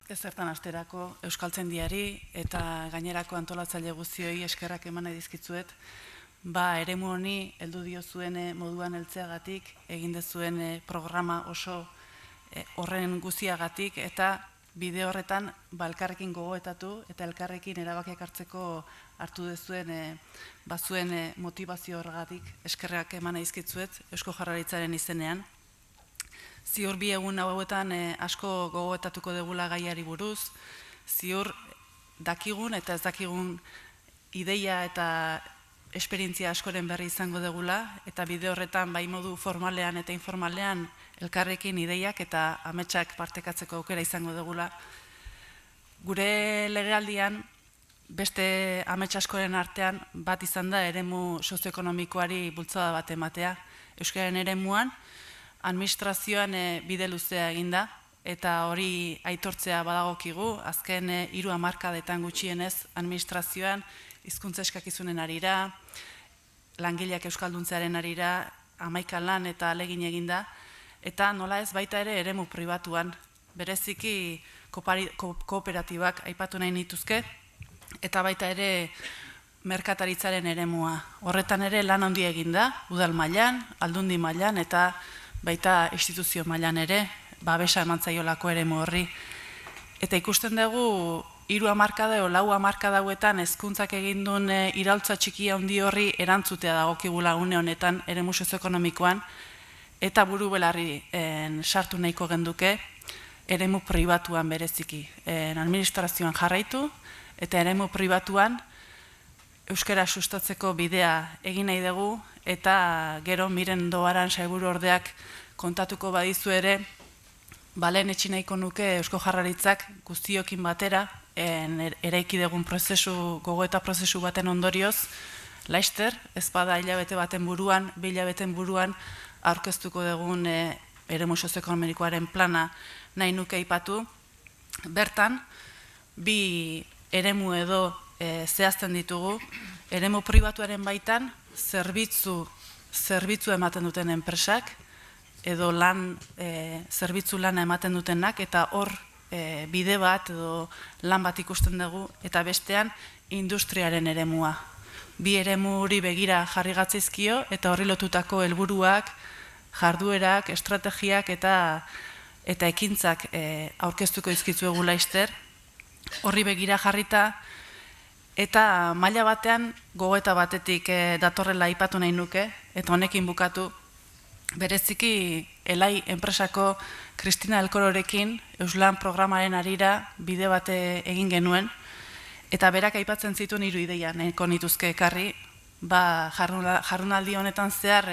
Ezertan asterako Euskaltzaindiari eta gainerako antolatzaile guztioi eskerrak eman nahi dizkitzuet, eremu honi heldu diozuen moduan heltzeagatik, egin dezuen programa oso horren guztiagatik eta bide horretan elkarrekin gogoetatu eta elkarrekin erabakiak hartzeko hartu dezuen bazuen motivazio horregatik eskerrak eman nahi dizkitzuet Eusko Jaurlaritzaren izenean. Ziur bi egun hauetan asko gogoetatuko degula gaiari buruz, ziur dakigun eta ez dakigun ideia eta esperientzia askoren berri izango degula, eta bide horretan bai modu formalean eta informalean elkarrekin ideiak eta ametsak partekatzeko aukera izango degula. Gure legealdian beste amets askoren artean bat izan da eremu sozioekonomikoari bultzada bat ematea. Euskararen eremuan, administrazioan bide luzea eginda, eta hori aitortzea badagokigu, azken 3 hamarkadetan gutxienez administrazioan hizkuntza eskakizunen arira, langileak euskalduntzearen arira, 11 lan eta ahalegin eginda, eta nola ez baita ere eremu pribatuan, bereziki kooperatibak aipatu nahi nituzke, eta baita ere merkataritzaren eremua. Horretan ere lan handia eginda, udal mailan, aldundi mailan eta baita instituzio mailan ere, babesa eman zaiolako eremu horri. Eta ikusten dugu 3 hamarkada edo 4 hamarkada hauetan hezkuntzak egin duen iraultza txikia handi horri erantzutea dagokigula une honetan eremu sozioekonomikoan, eta buru belarri sartu nahiko genduke eremu pribatuan bereziki. Administrazioan jarraitu eta eremu pribatuan euskara sustatzeko bidea egin nahi dugu, eta gero Miren Doaran sailburu ordeak kontatuko badizu ere, lehen etxi nahiko nuke Eusko Jaurlaritzak guztiokin batera, eraiki dugun gogoeta prozesu baten ondorioz, laster, ez bada hilabete baten buruan, 2 hilabeten buruan, aurkeztuko dugun eremu sozioekonomikoaren plana nahi nuke aipatu. Bertan, 2 eremu edo zehazten ditugu, eremu pribatuaren baitan, zerbitzu ematen duten enpresak, edo zerbitzu lana ematen dutenak, eta hor bide bat edo lan bat ikusten dugu, eta bestean industriaren eremua. 2 eremu hori begira jarri gatzaizkio, eta horri lotutako helburuak, jarduerak, estrategiak eta ekintzak aurkeztuko dizkizuegu laster, horri begira jarrita, eta maila batean gogoeta batetik datorrela aipatu nahi nuke, eta honekin bukatu, bereziki Elai enpresako Kristina Elkororekin Euslan programaren arira bide bate egin genuen, eta berak aipatzen zituen 3 ideia nahiko nituzke ekarri, jardunaldi honetan zehar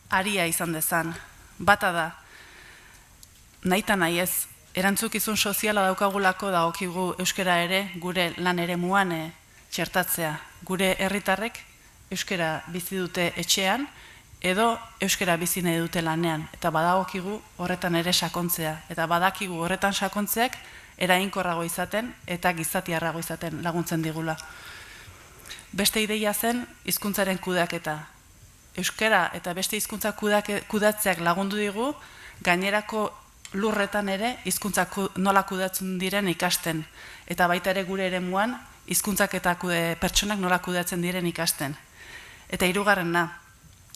aria izan dezan. Bata da, nahita nahi ez, erantzukizun soziala daukagulako dagokigu euskara ere gure lan eremuan txertatzea. Gure herritarrek euskara bizi dute etxean edo euskara bizi nahi dute lanean, eta badagokigu horretan ere sakontzea, eta badakigu horretan sakontzeak eraginkorrago izaten eta gizatiarrago izaten laguntzen digula. Beste ideia zen hizkuntzaren kudeaketa. Euskara eta beste hizkuntza kudeatzeak lagundu digu, gainerako lurretan ere hizkuntzak nola kudeatzen diren ikasten, eta baita ere gure eremuan hizkuntzak eta pertsonak nola kudeatzen diren ikasten. Eta 3.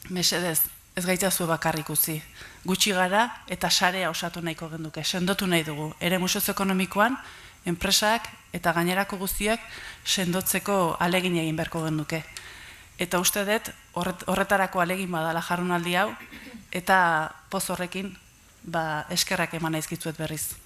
Mesedez, ez gaitzazu bakarrik utzi. Gutxi gara eta sarea osatu nahiko genduke, sendotu nahi dugu. Eremu sozioekonomikoan, enpresak eta gainerako guztiak sendotzeko ahalegin egin beharko genduke. Eta uste dut, horretarako ahalegin badala jardunaldi hau, eta poz horrekin eskerrak eman nahi dizkizuet berriz.